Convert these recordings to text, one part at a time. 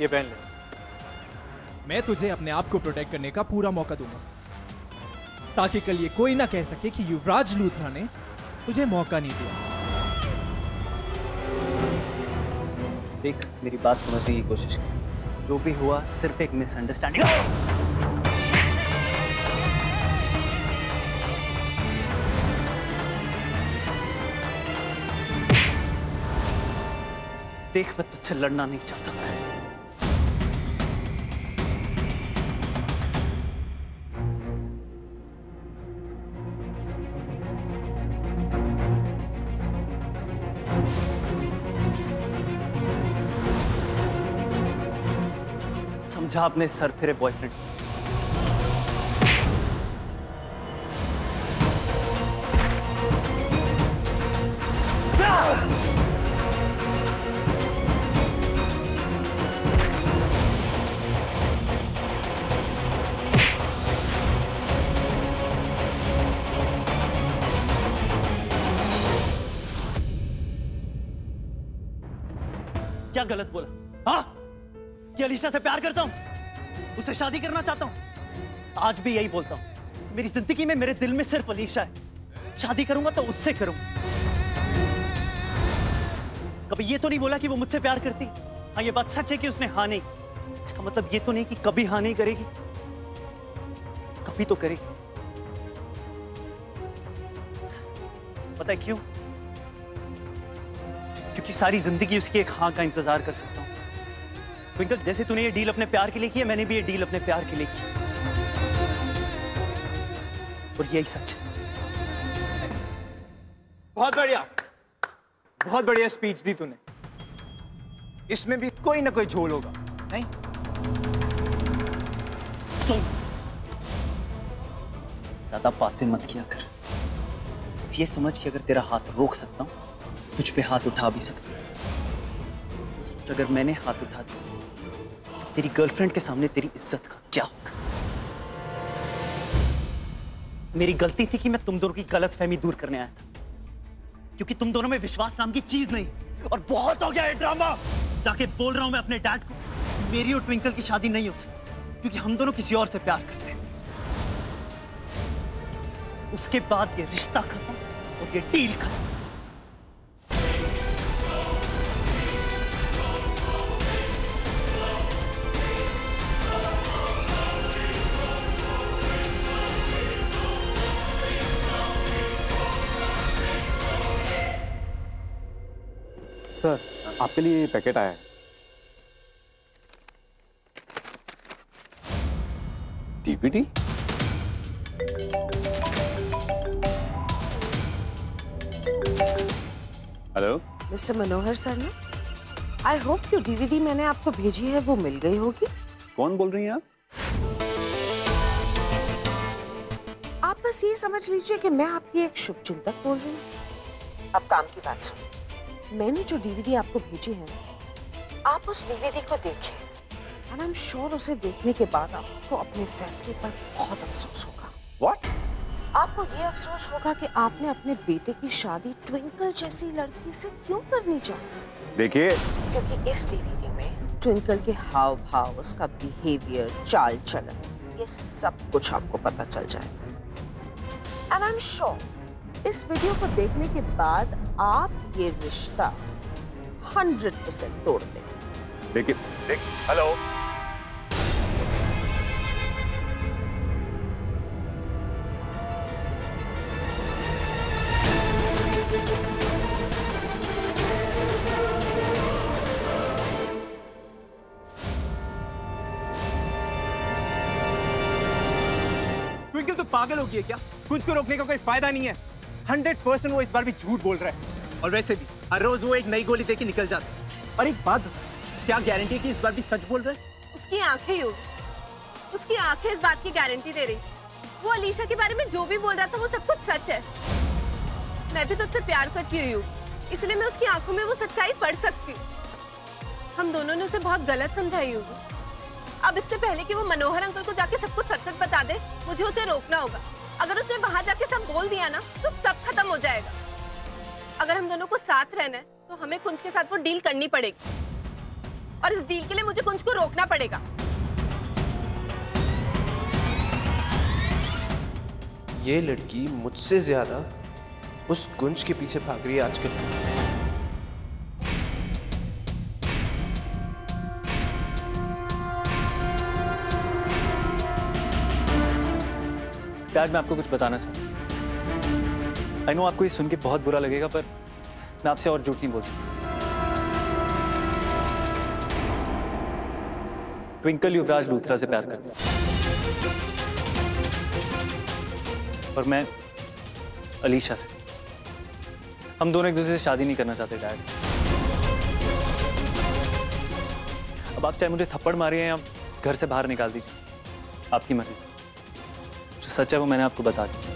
ये पहन ले। मैं तुझे अपने आप को प्रोटेक्ट करने का पूरा मौका दूंगा, ताकि कल ये कोई ना कह सके कि युवराज लूथरा ने तुझे मौका नहीं दिया। देख, मेरी बात समझने की कोशिश कर। जो भी हुआ सिर्फ एक मिसअंडरस्टैंडिंग। देख, मैं तुझसे लड़ना नहीं चाहता। समझा अपने सर फिरे बॉयफ्रेंड। क्या गलत बोला? हाँ, कि अलीशा से प्यार करता हूं, उससे शादी करना चाहता हूं। आज भी यही बोलता हूं। मेरी जिंदगी में मेरे दिल में सिर्फ अलीशा है। शादी करूंगा तो उससे करूंगा। कभी ये तो नहीं बोला कि वो मुझसे प्यार करती। हाँ, ये बात सच है कि उसने हाँ नहीं की। इसका मतलब ये तो नहीं कि कभी हाँ नहीं करेगी। कभी तो करेगी। पता है क्यों? क्योंकि सारी जिंदगी उसकी एक हाँ का इंतजार कर सकता हूं। ट्विंकल, जैसे तूने ये डील अपने प्यार के लिए की है, मैंने भी ये डील अपने प्यार के लिए की, और यही सच है। बहुत बढ़िया, बहुत बढ़िया स्पीच दी तूने। इसमें भी कोई ना कोई झोल होगा, नहीं? सुन, ज्यादा बातें मत किया कर। बस ये समझ कि अगर तेरा हाथ रोक सकता हूं, तुझ पे हाथ उठा भी सकता हूं। अगर मैंने हाथ उठा दिया तो तेरी गर्लफ्रेंड के सामने तेरी इज्जत का क्या होगा? मेरी गलती थी कि मैं तुम दोनों की गलतफहमी दूर करने आया था, क्योंकि तुम दोनों में विश्वास नाम की चीज नहीं। और बहुत हो गया ये ड्रामा। जाके बोल रहा हूं मैं अपने डैड को, मेरी और ट्विंकल की शादी नहीं हो सकती, क्योंकि हम दोनों किसी और से प्यार करते हैं। उसके बाद ये रिश्ता खत्म और ये डील खत्म। सर, आपके लिए ये पैकेट आया है। डीवीडी? हेलो मिस्टर मनोहर सर ना, आई होप जो डीवीडी मैंने आपको भेजी है वो मिल गई होगी। कौन बोल रही हैं आप? आप बस ये समझ लीजिए कि मैं आपकी एक शुभचिंतक बोल रही हूँ। अब काम की बात सुनिए। मैंने जो डीवीडी आपको भेजी है, आप उस डीवीडी को देखें एंड आई एम श्योर उसे देखने के बाद आपको अपने फैसले पर बहुत अफसोस होगा। What? आपको ये अफसोस होगा कि आपने अपने बेटे की शादी ट्विंकल जैसी लड़की से क्यों करनी चाही। देखिए, क्योंकि इस डीवीडी में ट्विंकल के हाव भाव, उसका बिहेवियर, चाल चलन, ये सब कुछ आपको पता चल जाएगा। एंड आई एम श्योर इस वीडियो को देखने के बाद आप ये रिश्ता 100% तोड़ दें। देखिए, हेलो। ट्विंकल तो पागल हो गई है क्या? कुछ को रोकने का कोई फायदा नहीं है। 100% वो इस बार भी झूठ बोल रहा है। और वैसे भी हर रोज वो एक नई गोली देके निकल जाता है। और एक बात बता, क्या गारंटी है कि इस बार भी सच बोल रहा है? उसकी आंखें यूं, उसकी आंखें इस बात की गारंटी दे रही। वो अलीशा के बारे में जो भी बोल रहा था वो सब कुछ सच है। मैं भी तुझसे प्यार करती हूँ, इसलिए मैं उसकी आंखों में वो सच्चाई पढ़ सकती हूँ। हम दोनों ने उसे बहुत गलत समझाई होगी। अब इससे पहले कि वो मनोहर अंकल को जाके सब कुछ सच सच बता दे, मुझे उसे रोकना होगा। अगर उसने वहां जाके सब बोल दिया ना तो सब खत्म हो जाएगा। अगर हम दोनों को साथ रहना है तो हमें कुंज के साथ वो डील करनी पड़ेगी। और इस डील के लिए मुझे कुंज को रोकना पड़ेगा। ये लड़की मुझसे ज्यादा उस गुंज के पीछे भाग रही है आजकल। डैड, मैं आपको कुछ बताना चाहता हूँ। आई नो आपको ये सुन के बहुत बुरा लगेगा, पर मैं आपसे और झूठ नहीं बोल सकता। ट्विंकल युवराज लूथरा से प्यार करता है और मैं अलीशा से। हम दोनों एक दूसरे से शादी नहीं करना चाहते डैड। अब आप चाहे मुझे थप्पड़ मारिए या घर से बाहर निकाल दीजिए, आपकी मर्जी। जो सच है वो मैंने आपको बता दिया।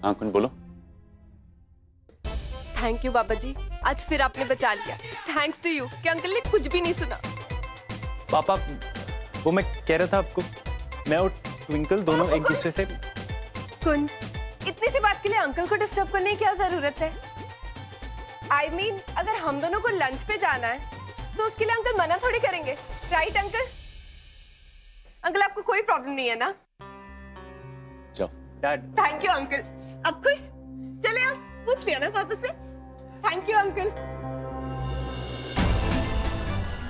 हाँ कुछ बोलो। थैंक यू बाबा जी, आज फिर आपने बचा लिया। थैंक्स टू यू कि अंकल ने कुछ भी नहीं सुना। पापा, वो मैं कह रहा था आपको, मैं और ट्विंकल दोनों एक दूसरे से। कुंज, इतनी सी बात के लिए अंकल को डिस्टर्ब करने की क्या जरूरत है? I mean, अगर हम दोनों को लंच पे जाना है तो उसके लिए अंकल मना थोड़ी करेंगे, राइट अंकल? अंकल आपको कोई प्रॉब्लम नहीं है ना? जाओ। Dad, thank you uncle. अब खुश? चले आप पूछ लिया ना पापा से। Thank you uncle.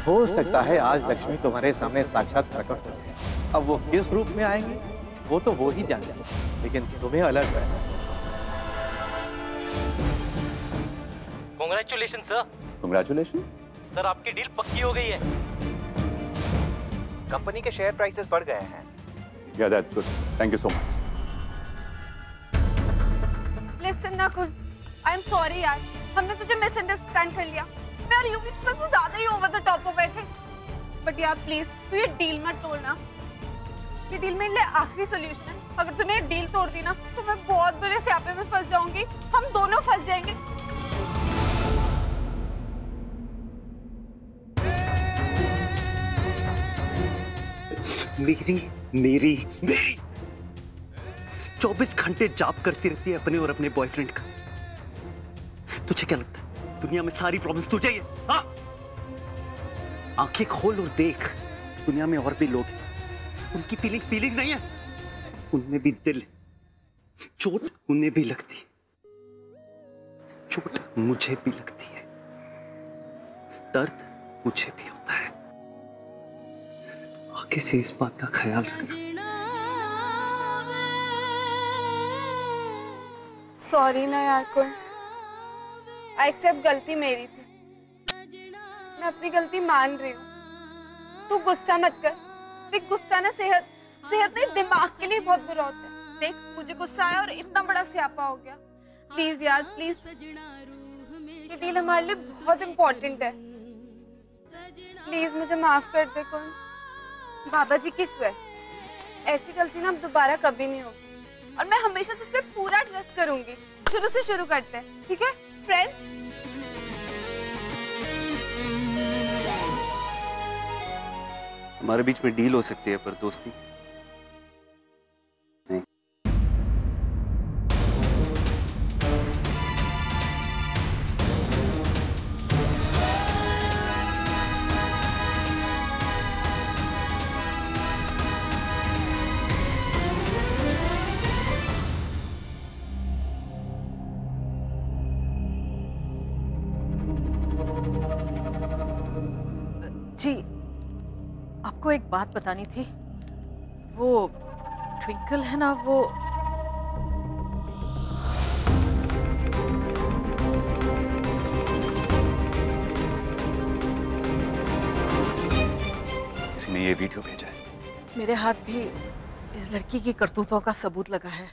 हो सकता है आज लक्ष्मी तुम्हारे सामने साक्षात प्रकट हो जाए। अब वो किस रूप में आएंगी वो तो वो ही जाने, लेकिन तुम्हें अलर्ट रहना। Congratulation sir. कंग्रेचुलेशन सर, आपकी डील पक्की हो गई है। कंपनी के शेयर प्राइसेस बढ़ गए हैं। या that's good, thank you so much. Listen ना कुंज, आई एम सॉरी यार, हमने तुझे मिसअंडरस्टैंड कर लिया। मैं और यूवी थोड़ा सा ज्यादा ही ओवर द टॉप हो गए थे। बट यार प्लीज तू ये डील मत तोड़ना। ये डील मेरे लिए आखिरी सॉल्यूशन है। अगर तूने ये डील तोड़ दी ना तो मैं बहुत बुरे स्यापे में फंस जाऊंगी। हम दोनों फंस जाएंगे। मेरी 24 घंटे जाप करती रहती है अपने और अपने बॉयफ्रेंड का। तुझे क्या लगता है दुनिया में सारी प्रॉब्लम्स तुझे ही है? हाँ? आंखें खोल और देख, दुनिया में और भी लोग हैं, उनकी फीलिंग्स नहीं है, उनमें भी दिल है। चोट उन्हें भी लगती, चोट मुझे भी लगती है, दर्द मुझे भी होता है। आगे से इस बात का ख्याल रखना। सॉरी ना यार कुंज, आई एक्सेप्ट गलती मेरी थी। मैं अपनी गलती मान रही हूँ। तू गुस्सा मत कर। देख गुस्सा ना सेहत नहीं दिमाग के लिए बहुत बुरा होता है। देख मुझे गुस्सा आया और इतना बड़ा स्यापा हो गया। प्लीज यार प्लीज, ये डील हमारे लिए बहुत इम्पोर्टेंट है। प्लीज मुझे माफ कर दे कुंज। बाबा जी की स्वे, ऐसी गलती ना अब दोबारा कभी नहीं होगी और मैं हमेशा तुझ पे पूरा ट्रस्ट करूंगी। शुरू से शुरू करते हैं, ठीक है फ्रेंड्स? हमारे बीच में डील हो सकती है पर दोस्ती नहीं। जी, आपको एक बात बतानी थी। वो ट्विंकल है ना, वो किसी ने ये वीडियो भेजा है। मेरे हाथ भी इस लड़की की करतूतों का सबूत लगा है।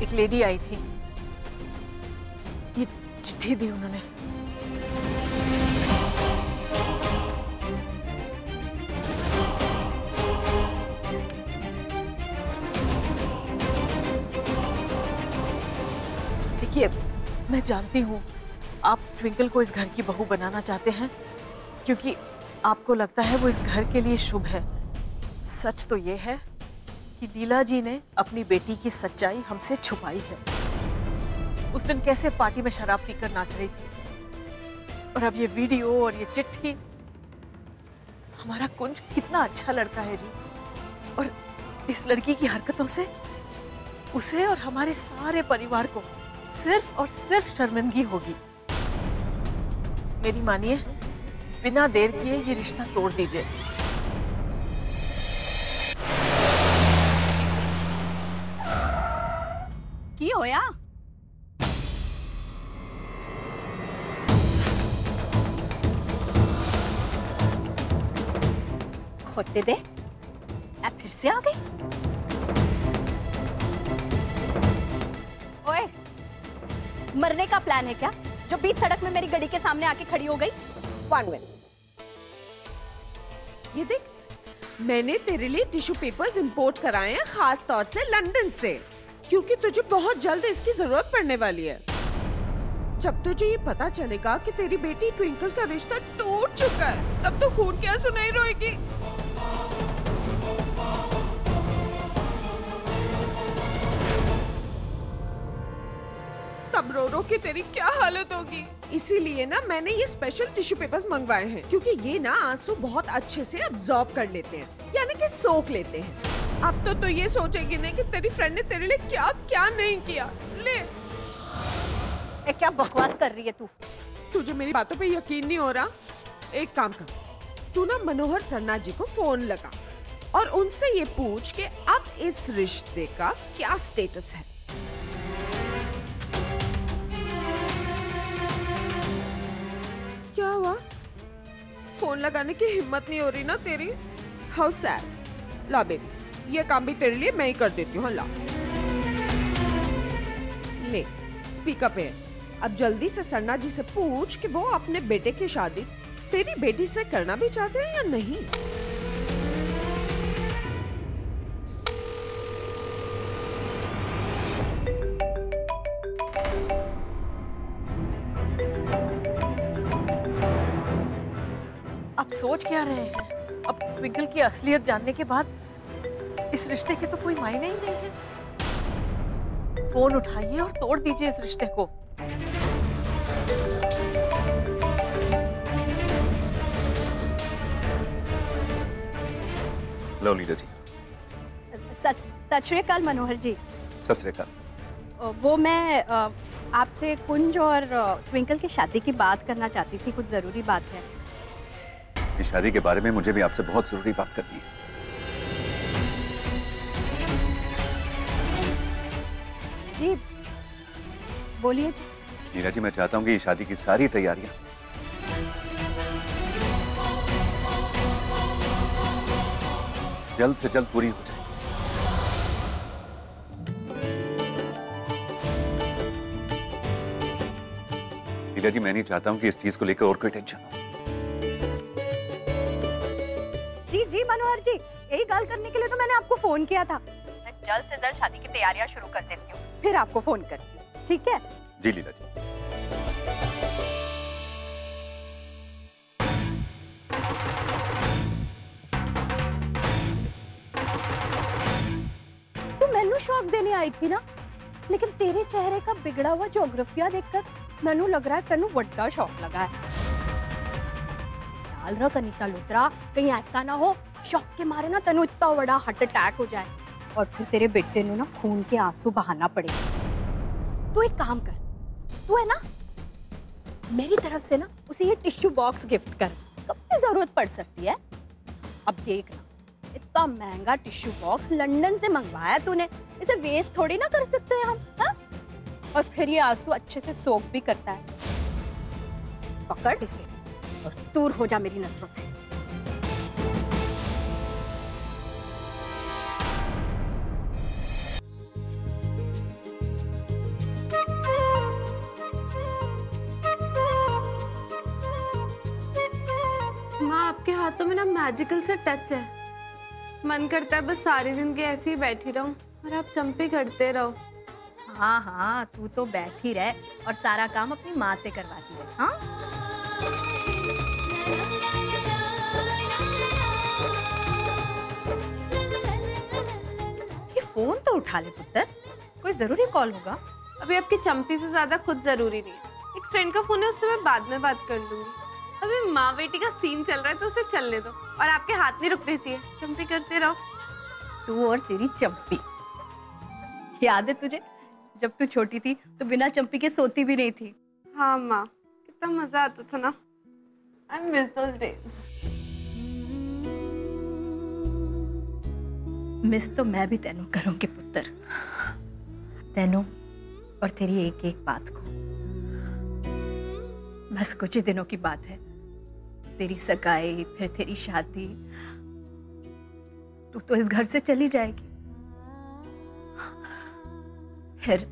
एक लेडी आई थी, ये चिट्ठी दी उन्होंने। देखिए, मैं जानती हूँ आप ट्विंकल को इस घर की बहू बनाना चाहते हैं क्योंकि आपको लगता है वो इस घर के लिए शुभ है। सच तो ये है कि लीला जी ने अपनी बेटी की सच्चाई हमसे छुपाई है। उस दिन कैसे पार्टी में शराब पीकर नाच रही थी, और अब ये वीडियो और ये चिट्ठी। हमारा कुंज कितना अच्छा लड़का है जी, और इस लड़की की हरकतों से उसे और हमारे सारे परिवार को सिर्फ और सिर्फ शर्मिंदगी होगी। मेरी मानिए, बिना देर किए ये रिश्ता तोड़ दीजिए। की होया? खोटे दे, या फिर से आ गई? ओए, मरने का प्लान है क्या जो बीच सड़क में मेरी गाड़ी के सामने आके खड़ी हो गई? 1 मिनट। ये देख, मैंने तेरे लिए टिश्यू पेपर्स इंपोर्ट कराए हैं खास तौर से लंदन से, क्योंकि तुझे बहुत जल्द इसकी जरूरत पड़ने वाली है। जब तुझे ये पता चलेगा कि तेरी बेटी ट्विंकल का रिश्ता टूट चुका है, तब तो खून क्या सुनाई रोएगी। तब रो रो के तेरी क्या हालत होगी। इसीलिए ना मैंने ये स्पेशल टिश्यू पेपर्स मंगवाए हैं, क्योंकि ये ना आंसू बहुत अच्छे से अब्सॉर्ब कर लेते हैं, यानी कि सोख लेते हैं। अब तो ये सोचेगी नहीं कि तेरी फ्रेंड ने तेरे लिए क्या क्या नहीं किया। ले, क्या बकवास कर रही है तू? तुझे मेरी बातों पे यकीन नहीं हो रहा? एक काम कर, तू ना मनोहर सरना जी को फोन लगा और उनसे ये पूछ के अब इस रिश्ते का क्या स्टेटस है। क्या हुआ? फोन लगाने की हिम्मत नहीं हो रही ना तेरी? How sad. ला बेबी, ये काम भी तेरे लिए मैं ही कर देती हूँ। ला, ले, स्पीकर पे है। अब जल्दी से सरना जी से पूछ कि वो अपने बेटे की शादी तेरी बेटी से करना भी चाहते हैं या नहीं। आप सोच क्या रहे हैं? अब ट्विंकल की असलियत जानने के बाद इस रिश्ते के तो कोई मायने ही नहीं है। फोन उठाइए और तोड़ दीजिए इस रिश्ते को। लो लीला जी। सत श्री अकाल मनोहर जी। सत श्री अकाल। वो मैं आपसे कुंज और ट्विंकल की शादी की बात करना चाहती थी, कुछ जरूरी बात है। इस शादी के बारे में मुझे भी आपसे बहुत जरूरी बात करनी है। जी बोलिए जी। लीला जी, मैं चाहता हूँ कि ये शादी की सारी तैयारियां जल्द से जल्द पूरी हो जाए। लीला जी, मैं नहीं चाहता हूं कि इस चीज को लेकर और कोई टेंशन हो। जी जी मनोहर जी, यही गल करने के लिए तो मैंने आपको फोन किया था। मैं जल्द से जल्द शादी की तैयारियां शुरू कर देती हूँ, फिर आपको फोन करती हूँ, ठीक है? जी लीला जी। मैनू शौक देने आई थी ना, लेकिन तेरे चेहरे का बिगड़ा हुआ ज्योग्राफिया देखकर मैनू लग रहा है तेनू बड़ा शौक लगा है। ख्याल रख अनीता लुत्रा, कहीं ऐसा ना हो शौक के मारे ना तेनू इतना बड़ा हार्ट अटैक हो जाए और फिर तेरे बेटे नू ना खून के आंसू बहाना पड़े। तू एक काम कर, तू है ना मेरी तरफ से ना उसे ये टिश्यू बॉक्स गिफ्ट कर, कब भी जरूरत पड़ सकती है। अब देख ना, इतना महंगा टिश्यू बॉक्स लंदन से मंगवाया तूने, इसे वेस्ट थोड़ी ना कर सकते हैं हम, हा? और फिर ये आंसू अच्छे से सोख भी करता है। पकड़ इसे और दूर हो जा मेरी नजरों से। माँ, आपके हाथों में ना मैजिकल से टच है। मन करता है बस सारी जिंदगी ऐसे ही बैठी रहूं और आप चंपी करते रहो। हाँ हाँ, तू तो बैठ ही रह और सारा काम अपनी माँ से करवाती रह। हाँ ये फोन तो उठा ले पुत्र, कोई जरूरी कॉल होगा। अभी आपकी चंपी से ज्यादा खुद जरूरी नहीं है। एक फ्रेंड का फोन है, उससे मैं बाद में बात कर लूंगी। अभी माँ बेटी का सीन चल रहा है तो उसे चलने दो, और आपके हाथ नहीं रुकने चाहिए, चंपी करते रहो। तू और तेरी चंपी, याद है तुझे जब तू छोटी थी तो बिना चंपी के सोती भी नहीं थी। हाँ माँ, कितना मजा आता था ना। I miss those days. Miss तो मैं भी तेनू करूंगी पुत्र, तेनू और तेरी एक एक बात को। बस कुछ ही दिनों की बात है, तेरी सगाई, फिर तेरी शादी। तू तो इस घर से चली जाएगी, फिर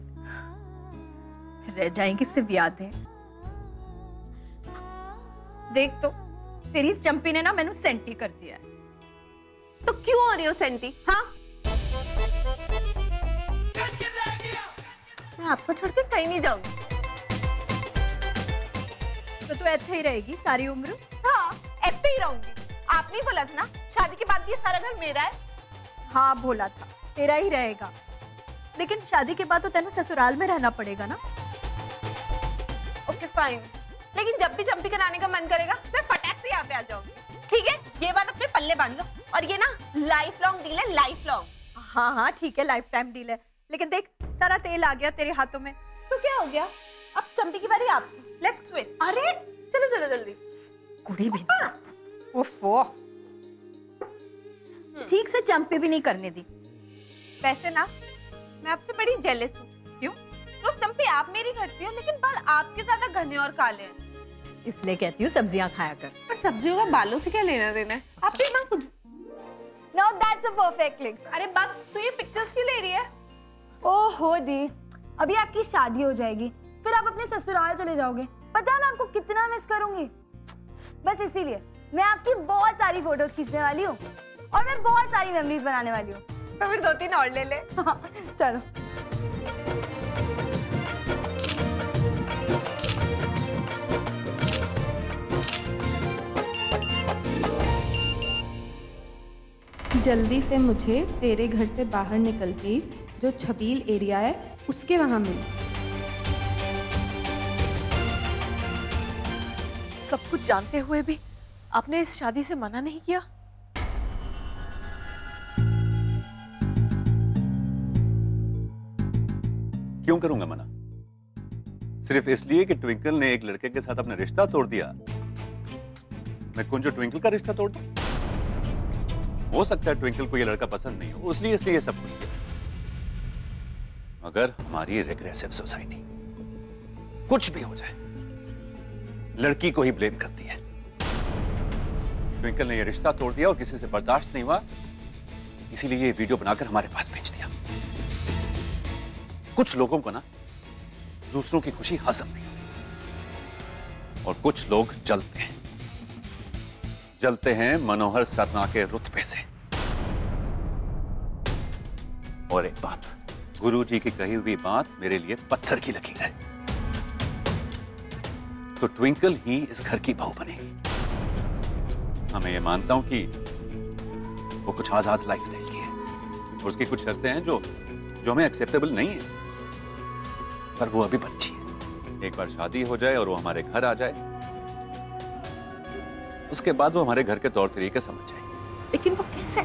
रह जाएंगी सिर्फ यादें। देख तो तेरी चंपी ने ना मैंने सेंटी कर दिया है। तो क्यों हो रही हो सेंटी? हाँ, मैं आपको छोड़ के कहीं नहीं जाऊंगी। तो तू ऐसे ही रहेगी सारी उम्र? हाँ, ऐसे ही रहूंगी। आपने बोला था ना शादी के बाद ये सारा घर मेरा है। हाँ बोला था, तेरा ही रहेगा, लेकिन शादी के बाद तो तेनू ससुराल में रहना पड़ेगा ना। ओके फाइन, लेकिन जब भी चंपी कराने का मन करेगा मैं फटाक से यहाँ पे आ जाऊंगी, ठीक है? ये बात अपने पल्ले बांध लो। और ये ना लाइफ लॉन्ग डील है, लाइफ लॉन्ग। हाँ हाँ ठीक है, लाइफ टाइम डील है, लेकिन देख सारा तेल आ गया तेरे हाथों में। तो क्या हो गया? अब चंपी की बारी आपकी, लेट्स स्विच। अरे चलो चलो जल्दी। कुड़ी भी ओफो, ठीक से चंपी भी नहीं करने दी। वैसे ना मैं आपसे बड़ी जेलस हूँ। क्यों? रोज चंपी आप मेरी करती हो, लेकिन बाल आपके ज्यादा घने और काले हैं। इसलिए कहती हूँ सब्जियां खाया कर। पर सब्जियों का बालों से क्या लेना देना है? आप भी ना कुछ। Now that's a perfect link. अरे बाप, तू ये पिक्चर्स क्यों ले रही है? ओहो दी, अभी आपकी शादी हो जाएगी, फिर आप अपने ससुराल चले जाओगे। पता है मैं आपको कितना मिस करूंगी। बस इसीलिए मैं आपकी बहुत सारी फोटोज खींचने वाली हूँ और मैं बहुत सारी मेमोरीज बनाने वाली हूँ। तो फिर 2-3 और ले ले। चलो। जल्दी से मुझे तेरे घर से बाहर निकलते ही जो छबील एरिया है उसके वहां मिल। सब कुछ जानते हुए भी आपने इस शादी से मना नहीं किया? क्यों करूंगा मना? सिर्फ इसलिए कि ट्विंकल ने एक लड़के के साथ अपना रिश्ता तोड़ दिया। मैं कुंज और ट्विंकल का रिश्ता तोड़ दूं? हो सकता है ट्विंकल को ये लड़का पसंद नहीं हो, इसलिए ये सब कुछ किया। मगर हमारी रिग्रेसिव सोसाइटी कुछ भी हो जाए लड़की को ही ब्लेम करती है। ट्विंकल ने ये रिश्ता तोड़ दिया और किसी से बर्दाश्त नहीं हुआ, इसीलिए ये वीडियो बनाकर हमारे पास भेज दिया। कुछ लोगों को ना दूसरों की खुशी हजम नहीं होती और कुछ लोग जलते हैं मनोहर सरना के रुतबे से। और एक बात, गुरुजी की कही हुई बात मेरे लिए पत्थर की लकीर है। तो ट्विंकल ही इस घर की बहू बनेगी। मैं ये मानता हूं कि वो कुछ आजाद लाइफस्टाइल की है और उसकी कुछ शर्तें हैं जो हमें एक्सेप्टेबल नहीं है, पर वो अभी बच्ची है। एक बार शादी हो जाए और वो हमारे घर आ जाए, उसके बाद वो हमारे घर के तौर तरीके समझ जाएगी। लेकिन वो कैसे?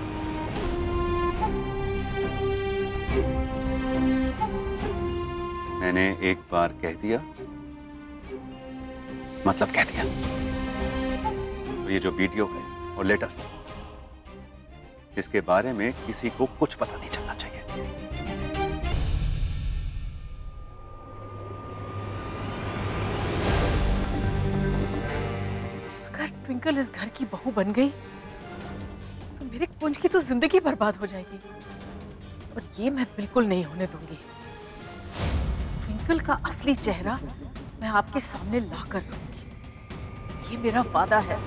मैंने एक बार कह दिया मतलब कह दिया। तो ये जो वीडियो है और लेटर, इसके बारे में किसी को कुछ पता नहीं चलना चाहिए। अगर ट्विंकल इस घर की बहू बन गई तो मेरे कुंज की तो जिंदगी बर्बाद हो जाएगी और ये मैं बिल्कुल नहीं होने दूंगी। ट्विंकल का असली चेहरा मैं आपके सामने लाकर रहूंगी, ये मेरा वादा है।